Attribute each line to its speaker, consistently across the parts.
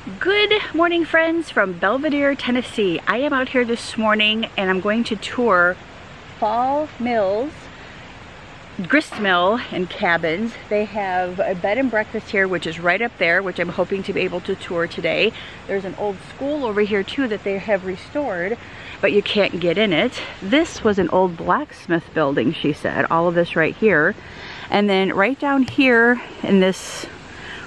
Speaker 1: Good morning, friends, from Belvidere, Tennessee. I am out here this morning and I'm going to tour Fall Mills grist mill and cabins. They have a bed and breakfast here, which is right up there, which I'm hoping to be able to tour today. There's an old school over here too that they have restored, but you can't get in it. This was an old blacksmith building, she said, all of this right here. And then right down here in this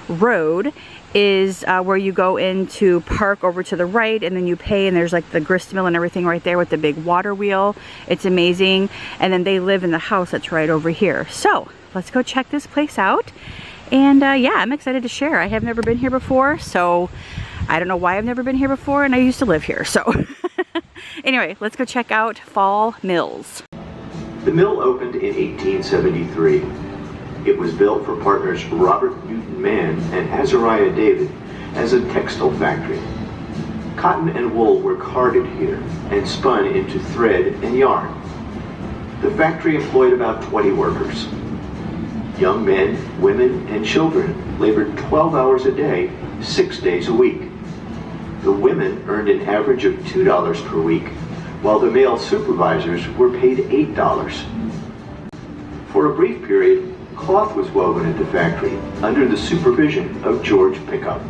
Speaker 1: road is where you go in to park over to the right, and then you pay, and there's like the grist mill and everything right there with the big water wheel. It's amazing. And then they live in the house that's right over here. So let's go check this place out. And yeah, I'm excited to share. I have never been here before, so I don't know why I've never been here before, and I used to live here, so anyway, let's go check out Fall Mills.
Speaker 2: The mill opened in 1873. It was built for partners Robert Newton Mann and Azariah David as a textile factory. Cotton and wool were carded here and spun into thread and yarn. The factory employed about 20 workers. Young men, women, and children labored 12 hours a day, 6 days a week. The women earned an average of $2 per week, while the male supervisors were paid $8. For a brief period, cloth was woven at the factory under the supervision of George Pickup.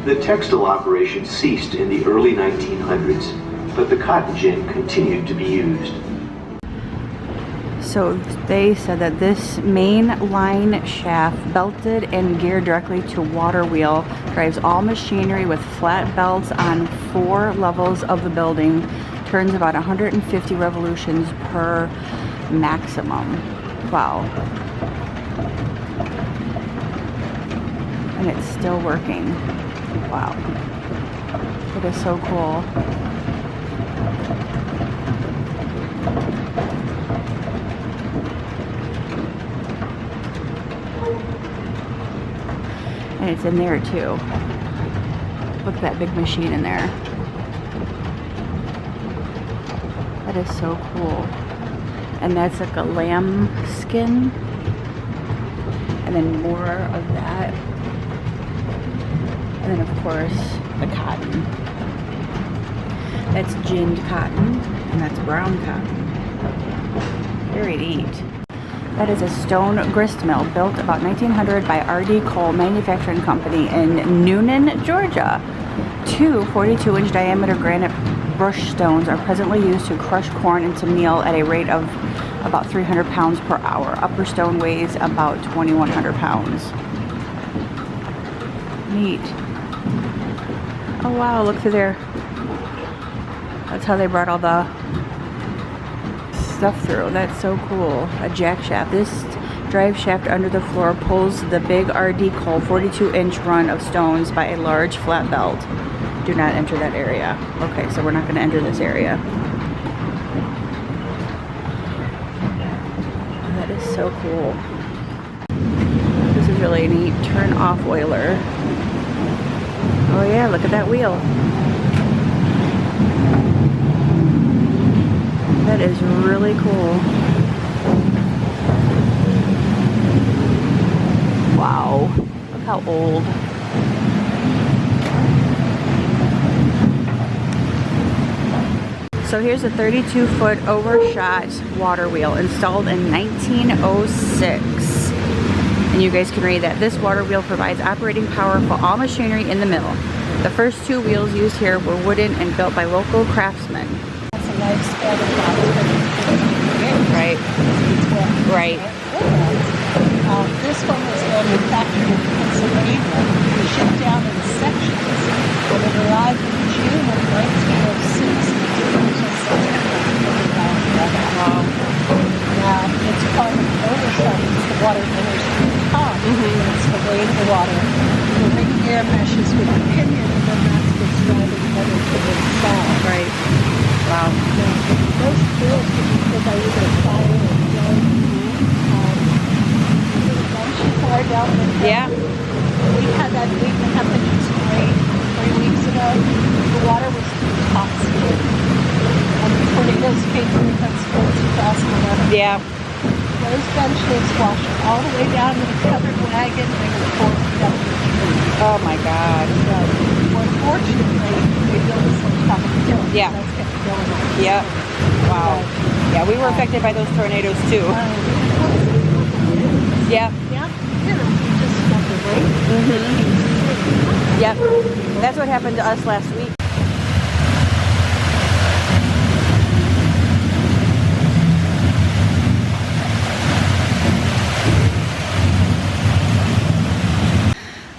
Speaker 2: The textile operation ceased in the early 1900s, but the cotton gin continued to be used.
Speaker 1: So they said that this main line shaft, belted and geared directly to water wheel, drives all machinery with flat belts on 4 levels of the building, turns about 150 revolutions per maximum. Wow. And it's still working. Wow. It is so cool. And it's in there too. Look at that big machine in there. That is so cool. And that's like a lamb skin. And then more of that. And then of course the cotton. That's ginned cotton, and that's brown cotton. Very neat. That is a stone grist mill built about 1900 by R.D. Cole Manufacturing Company in Noonan, Georgia. 2 42-inch diameter granite brush stones are presently used to crush corn into meal at a rate of about 300 pounds per hour. Upper stone weighs about 2,100 pounds. Neat. Oh wow, look through there. That's how they brought all the stuff through. That's so cool. A jack shaft. This drive shaft under the floor pulls the big R.D. Cole 42-inch run of stones by a large flat belt. Do not enter that area. Okay, so we're not going to enter this area. That is so cool. This is really a neat turn-off oiler. Oh yeah, look at that wheel. That is really cool. Wow, look how old. So here's a 32-foot overshot water wheel installed in 1906. And you guys can read that. This water wheel provides operating power for all machinery in the mill. The first 2 wheels used here were wooden and built by local craftsmen.
Speaker 3: That's a lifespan of about 20 years.
Speaker 1: Right. Right.
Speaker 3: This one was manufactured in Pennsylvania, shipped down in sections, and it arrived in June of 1906 until September of 2011. It's called an oversight. It's the water enters through the top. It's the weight of the water. The ring air meshes with the pinion, and then that's what's driving the water to the side.
Speaker 1: Right. Wow.
Speaker 3: Those bills could be put by either fire or flood. Far down the hill.
Speaker 1: Yeah.
Speaker 3: We had that big that happened in spring 3 weeks ago. The water was through top speed. And the tornadoes came through Pennsylvania in 2011.
Speaker 1: Yeah.
Speaker 3: Those benches washed all the way down to the covered wagon and they were poured down the tree.
Speaker 1: Oh my God.
Speaker 3: So Unfortunately, they built this on top of the hill.
Speaker 1: Yeah.
Speaker 3: That's kept it going on.
Speaker 1: Yep. Wow. Yeah, we were affected by those tornadoes too. Yep.
Speaker 3: Yeah, you know, we just got the rain.
Speaker 1: Yep. That's what happened to us last week.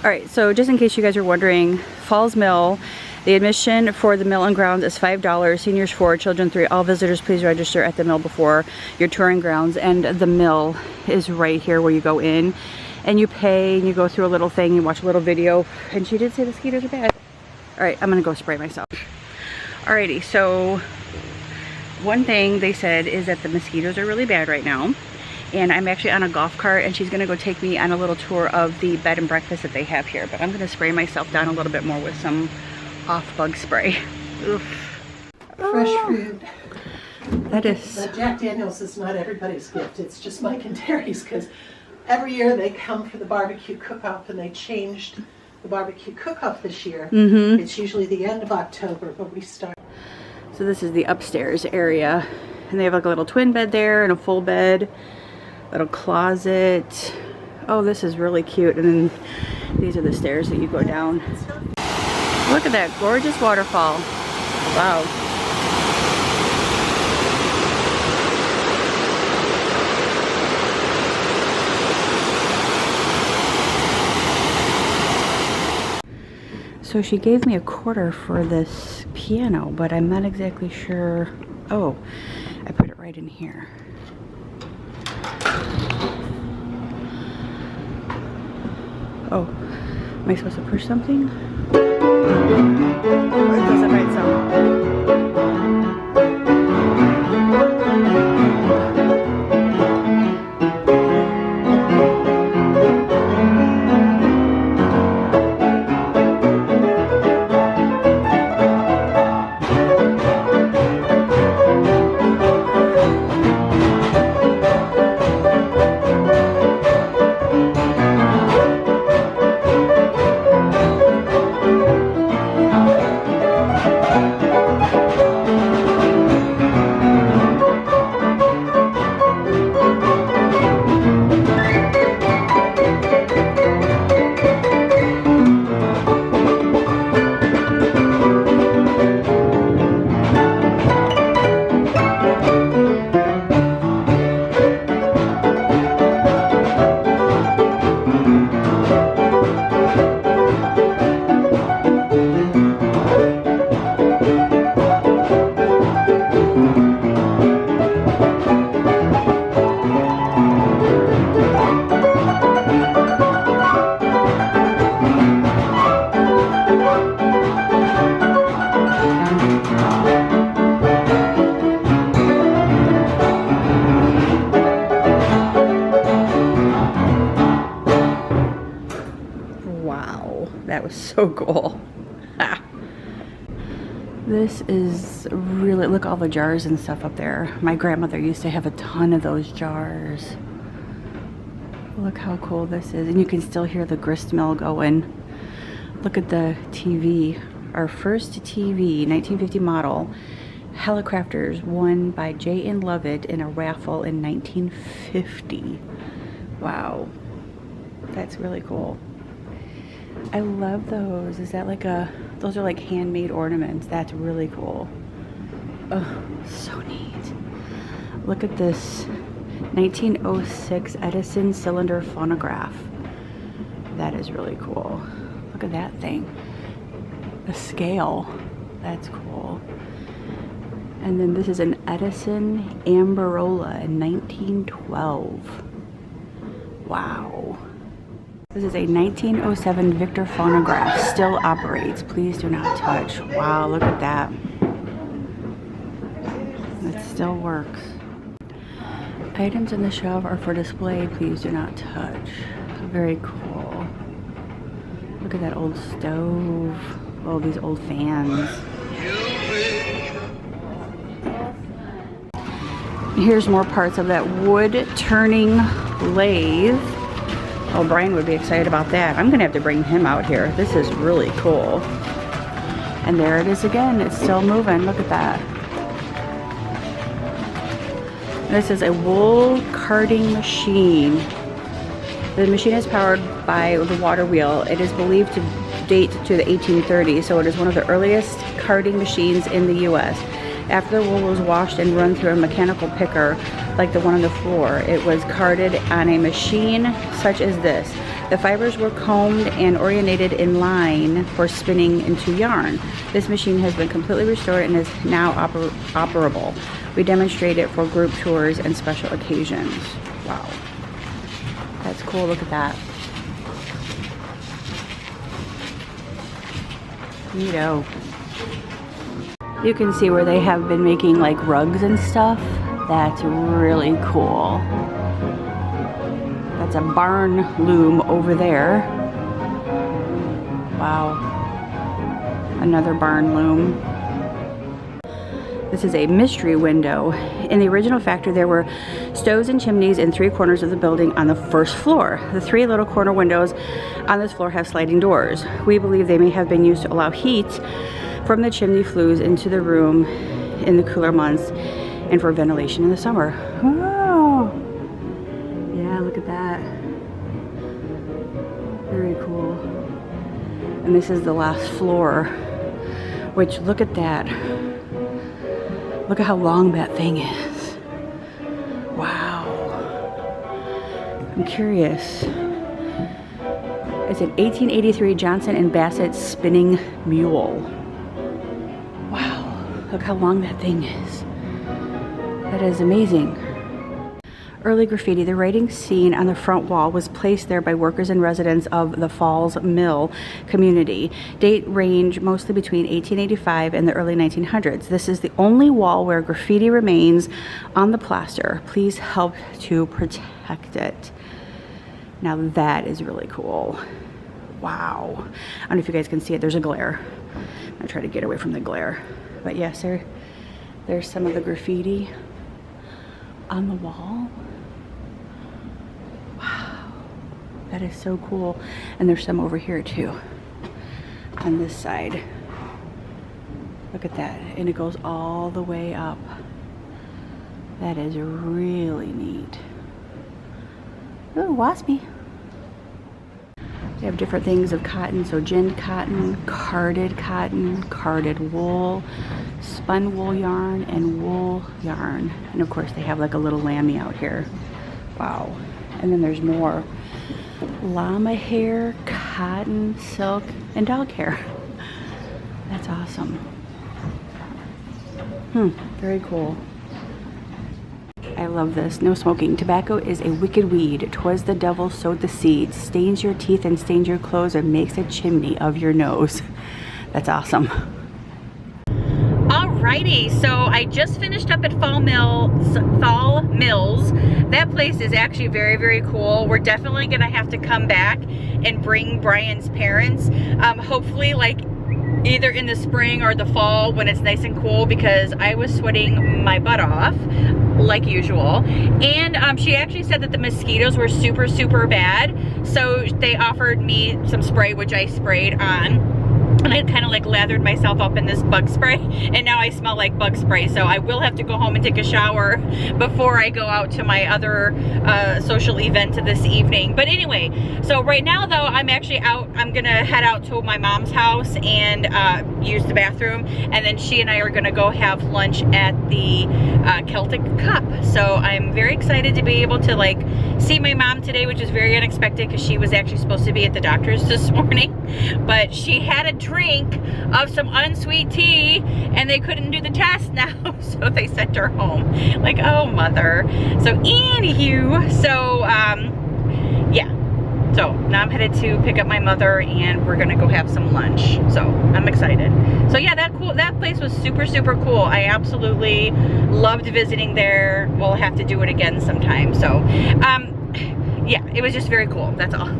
Speaker 1: All right, so just in case you guys are wondering, Falls Mill, the admission for the mill and grounds is $5, seniors 4, children 3. All visitors please register at the mill before your touring grounds. And the mill is right here where you go in and you pay and you go through a little thing, you watch a little video. And she did say the mosquitoes are bad. All right, I'm gonna go spray myself. Alrighty, so one thing they said is that the mosquitoes are really bad right now. And I'm actually on a golf cart and she's gonna go take me on a little tour of the bed and breakfast that they have here. But I'm gonna spray myself down a little bit more with some off bug spray. Oof.
Speaker 3: Fresh fruit.
Speaker 1: That is.
Speaker 3: But Jack Daniels is not everybody's gift. It's just Mike and Terry's, because every year they come for the barbecue cook-off, and they changed the barbecue cook-off this year. It's usually the end of October, but we start.
Speaker 1: So this is the upstairs area. And they have like a little twin bed there and a full bed. Little closet. Oh, this is really cute. And then these are the stairs that you go down. Look at that gorgeous waterfall. Wow. So she gave me a quarter for this piano, but I'm not exactly sure. Oh, I put it right in here. Oh, am I supposed to push something? Or it does it by itself? That was so cool. This is really, look all the jars and stuff up there. My grandmother used to have a ton of those jars. Look how cool this is. And you can still hear the grist mill going. Look at the TV. Our first TV, 1950 model. Helicrafters, won by J.N. Lovett in a raffle in 1950. Wow. That's really cool. I love those. Is that like a, those are like handmade ornaments. That's really cool. Oh, so neat. Look at this 1906 Edison cylinder phonograph. That is really cool. Look at that thing. The scale. That's cool. And then this is an Edison Amberola in 1912. Wow. This is a 1907 Victor phonograph. Still operates. Please do not touch. Wow, look at that. It still works. Items in the shelf are for display. Please do not touch. Very cool. Look at that old stove. Oh, these old fans. Here's more parts of that wood turning lathe. Oh, Brian would be excited about that. I'm gonna have to bring him out here. This is really cool. And there it is again, it's still moving, look at that. This is a wool carding machine. The machine is powered by the water wheel. It is believed to date to the 1830s, so it is one of the earliest carding machines in the US. After the wool was washed and run through a mechanical picker, like the one on the floor, it was carded on a machine such as this. The fibers were combed and orientated in line for spinning into yarn. This machine has been completely restored and is now operable. We demonstrate it for group tours and special occasions. Wow. That's cool, look at that. Neato. You can see where they have been making like rugs and stuff. That's really cool. That's a barn loom over there. Wow. Another barn loom. This is a mystery window. In the original factory, there were stoves and chimneys in 3 corners of the building on the first floor. The 3 little corner windows on this floor have sliding doors. We believe they may have been used to allow heat from the chimney flues into the room in the cooler months and for ventilation in the summer. Oh, yeah, look at that. Very cool. And this is the last floor, which, look at that. Look at how long that thing is. Wow. I'm curious. It's an 1883 Johnson and Bassett spinning mule. Wow. Look how long that thing is. That is amazing. Early graffiti. The writing seen on the front wall was placed there by workers and residents of the Falls Mill community. Date range mostly between 1885 and the early 1900s. This is the only wall where graffiti remains on the plaster. Please help to protect it. Now that is really cool. Wow. I don't know if you guys can see it. There's a glare. I'm gonna try to get away from the glare. But yes, there's some of the graffiti on the wall. Wow, that is so cool. And there's some over here too, on this side. Look at that, and it goes all the way up. That is really neat. Ooh, waspy. They have different things of cotton, so ginned cotton, carded wool, spun wool yarn, and wool yarn. And of course they have like a little lammy out here. Wow. And then there's more llama hair, cotton, silk, and dog hair. That's awesome. Very cool. I love this. No smoking. Tobacco is a wicked weed. 'Twas the devil sowed the seeds. Stains your teeth and stains your clothes and makes a chimney of your nose. That's awesome. Alrighty, so I just finished up at Fall Mills. That place is actually very, very cool. We're definitely gonna have to come back and bring Brian's parents. Hopefully like either in the spring or the fall when it's nice and cool, because I was sweating my butt off like usual. And she actually said that the mosquitoes were super, super bad. So they offered me some spray, which I sprayed on. And I kind of like lathered myself up in this bug spray, and now I smell like bug spray. So I will have to go home and take a shower before I go out to my other social event this evening. But anyway, so right now though, I'm actually out. I'm gonna head out to my mom's house and use the bathroom, and then she and I are gonna go have lunch at the Celtic Cup. So I'm very excited to be able to like see my mom today, which is very unexpected because she was actually supposed to be at the doctor's this morning, but she had a drink of some unsweet tea and they couldn't do the test now, so they sent her home. Like, oh mother. So anywho, so yeah, so now I'm headed to pick up my mother and we're gonna go have some lunch. So I'm excited. So yeah, that place was super, super cool. I absolutely loved visiting there. We'll have to do it again sometime. So yeah, it was just very cool. That's all.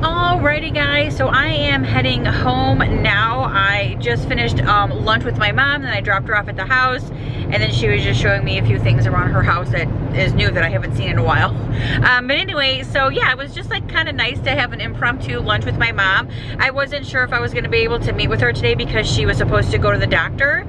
Speaker 1: Alrighty guys, so I am heading home now. I just finished lunch with my mom, and I dropped her off at the house, and then she was just showing me a few things around her house that is new that I haven't seen in a while. But anyway, so yeah, it was just like kind of nice to have an impromptu lunch with my mom. I wasn't sure if I was going to be able to meet with her today because she was supposed to go to the doctor,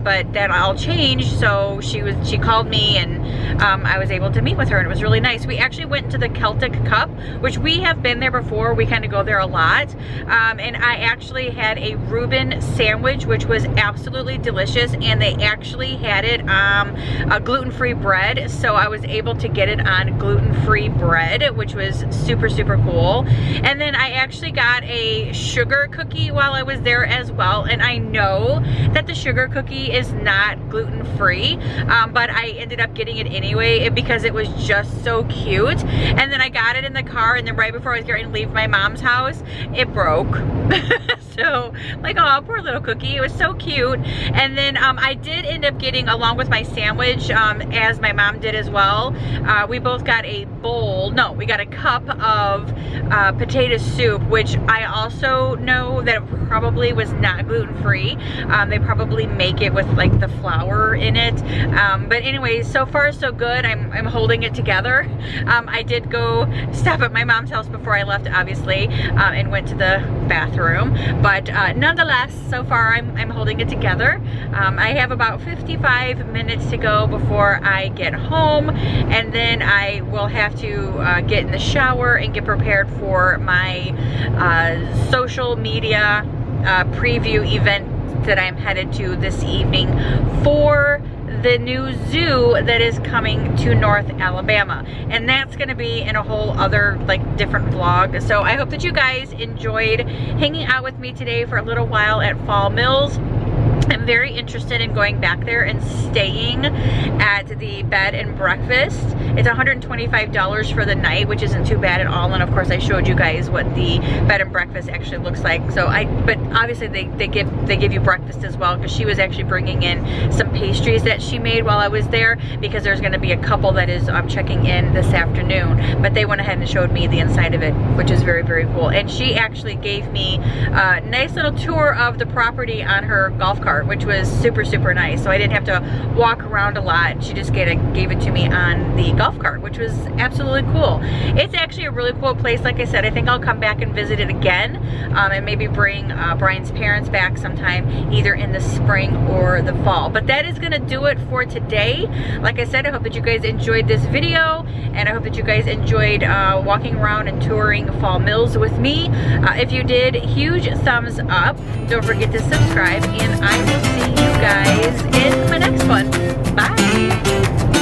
Speaker 1: but that all changed. So she called me, and I was able to meet with her, and it was really nice. We actually went to the Celtic Cup, which we have been there before. We kind of go there a lot, and I actually had a Reuben sandwich, which was absolutely delicious, and they actually had it a gluten-free bread, so I was able to get it on gluten-free bread, which was super cool. And then I actually got a sugar cookie while I was there as well, and I know that the sugar cookie is not gluten-free, but I ended up getting it anyway because it was just so cute. And then I got it in the car, and then right before I was getting to leave my mom's house, it broke. So like, oh, poor little cookie, it was so cute. And then I did end up getting, along with my sandwich, as my mom did as well, we both got a bowl, no, we got a cup of potato soup, which I also know that it probably was not gluten-free. They probably make it with like the flour in it, but anyway, so far so good. I'm holding it together. I did go stop at my mom's house before I left, obviously, and went to the bathroom, but nonetheless, so far I'm holding it together. I have about 55 minutes to go before I get home, and then I will have to get in the shower and get prepared for my social media preview event that I'm headed to this evening for the new zoo that is coming to North Alabama, and that's going to be in a whole other like different vlog. So I hope that you guys enjoyed hanging out with me today for a little while at Fall Mills. I'm very interested in going back there and staying at the bed and breakfast. It's $125 for the night, which isn't too bad at all. And of course, I showed you guys what the bed and breakfast actually looks like. So but obviously they give you breakfast as well, because she was actually bringing in some pastries that she made while I was there, because there's going to be a couple that is checking in this afternoon. But they went ahead and showed me the inside of it, which is very cool. And she actually gave me a nice little tour of the property on her golf cart, which was super nice. So I didn't have to walk around a lot. She just gave it to me on the golf cart, which was absolutely cool. It's actually a really cool place. Like I said, I think I'll come back and visit it again, and maybe bring Brian's parents back sometime, either in the spring or the fall. But that is gonna do it for today. Like I said, I hope that you guys enjoyed this video, and I hope that you guys enjoyed walking around and touring Fall Mills with me. If you did, huge thumbs up. Don't forget to subscribe, and I will see you guys in my next one. Bye!